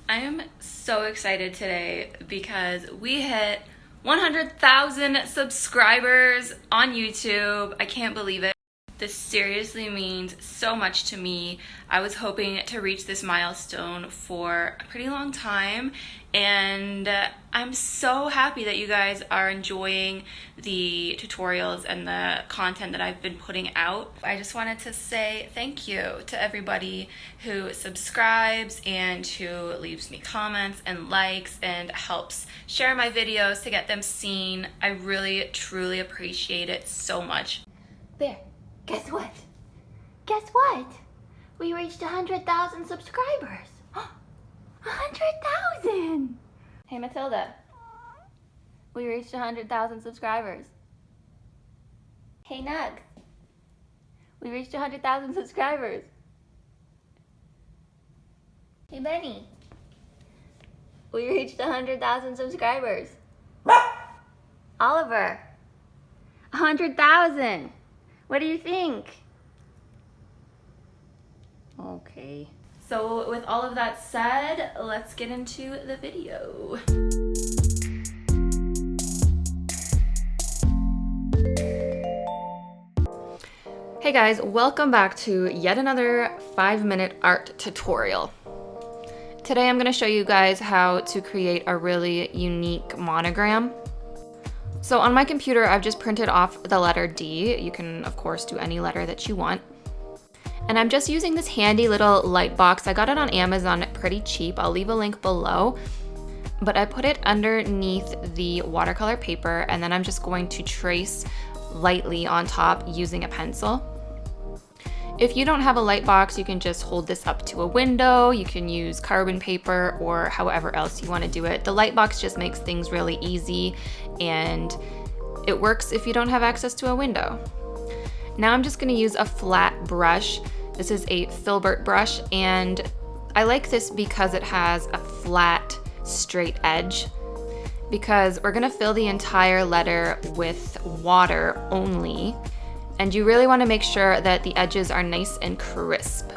I am so excited today because we hit 100,000 subscribers on YouTube. I can't believe it. This seriously means so much to me. I was hoping to reach this milestone for a pretty long time, and I'm so happy that you guys are enjoying the tutorials and the content that I've been putting out. I just wanted to say thank you to everybody who subscribes and who leaves me comments and likes and helps share my videos to get them seen. I really, truly appreciate it so much. There. Guess what? Guess what? We reached 100,000 subscribers. 100,000! Hey Matilda, we reached 100,000 subscribers. Hey Nug, we reached 100,000 subscribers. Hey Benny, we reached 100,000 subscribers. Oliver, 100,000. What do you think? Okay. So with all of that said, let's get into the video. Hey guys, welcome back to yet another 5-minute art tutorial. Today I'm going to show you guys how to create a really unique monogram. So on my computer, I've just printed off the letter D. You can, of course, do any letter that you want. And I'm just using this handy little light box. I got it on Amazon pretty cheap. I'll leave a link below. But I put it underneath the watercolor paper, and then I'm just going to trace lightly on top using a pencil. If you don't have a light box, you can just hold this up to a window. You can use carbon paper or however else you want to do it. The light box just makes things really easy, and it works if you don't have access to a window. Now I'm just going to use a flat brush. This is a Filbert brush, and I like this because it has a flat, straight edge, because we're going to fill the entire letter with water only. And you really want to make sure that the edges are nice and crisp.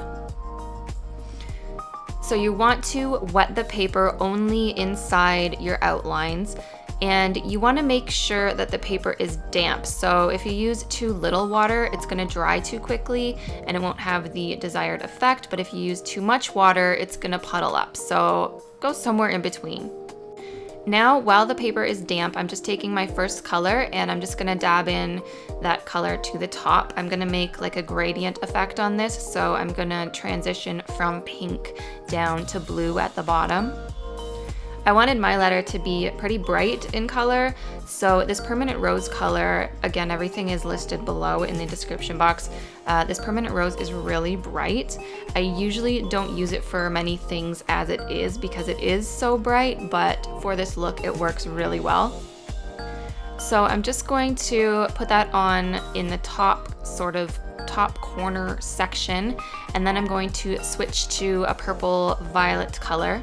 So you want to wet the paper only inside your outlines, and you want to make sure that the paper is damp. So if you use too little water, it's going to dry too quickly and it won't have the desired effect. But if you use too much water, it's going to puddle up. So go somewhere in between. Now, while the paper is damp, I'm just taking my first color and I'm just gonna dab in that color to the top. I'm gonna make like a gradient effect on this, so I'm gonna transition from pink down to blue at the bottom. I wanted my letter to be pretty bright in color, so this permanent rose color, again, everything is listed below in the description box. This permanent rose is really bright. I usually don't use it for many things as it is because it is so bright, but for this look, it works really well. So I'm just going to put that on in the top corner section, and then I'm going to switch to a purple violet color.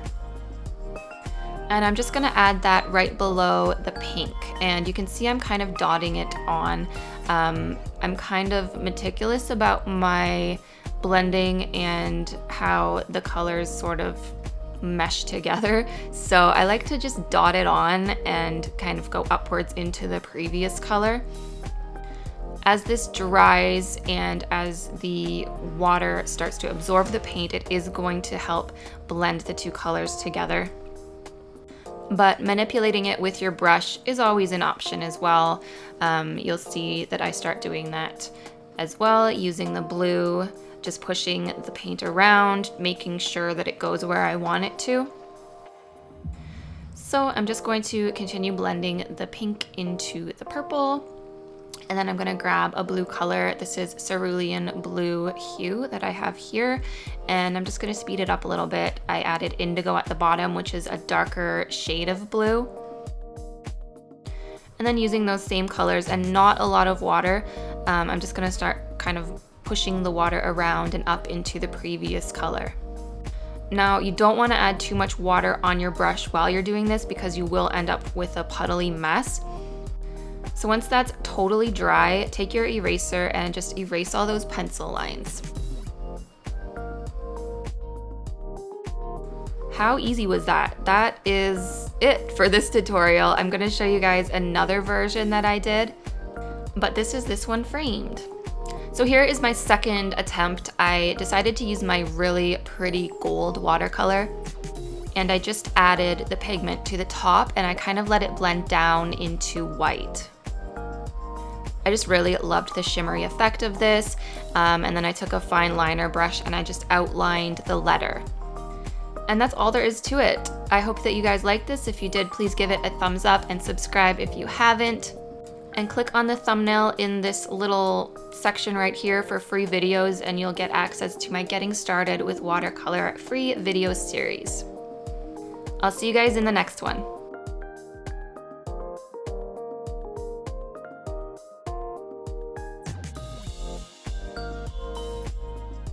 And I'm just gonna add that right below the pink. And you can see I'm kind of dotting it on. I'm kind of meticulous about my blending and how the colors sort of mesh together. So I like to just dot it on and kind of go upwards into the previous color. As this dries and as the water starts to absorb the paint, it is going to help blend the two colors together. But manipulating it with your brush is always an option as well. You'll see that I start doing that as well, using the blue, just pushing the paint around, making sure that it goes where I want it to. So I'm just going to continue blending the pink into the purple. And then I'm gonna grab a blue color. This is cerulean blue hue that I have here. And I'm just gonna speed it up a little bit. I added indigo at the bottom, which is a darker shade of blue. And then using those same colors and not a lot of water, I'm just gonna start kind of pushing the water around and up into the previous color. Now, you don't wanna add too much water on your brush while you're doing this because you will end up with a puddly mess. So once that's totally dry, take your eraser and just erase all those pencil lines. How easy was that? That is it for this tutorial. I'm gonna show you guys another version that I did, but this is this one framed. So here is my second attempt. I decided to use my really pretty gold watercolor, and I just added the pigment to the top and I kind of let it blend down into white. I just really loved the shimmery effect of this, and then I took a fine liner brush and I just outlined the letter. And that's all there is to it. I hope that you guys liked this. If you did, please give it a thumbs up and subscribe if you haven't. And click on the thumbnail in this little section right here for free videos, and you'll get access to my Getting Started with Watercolor free video series. I'll see you guys in the next one.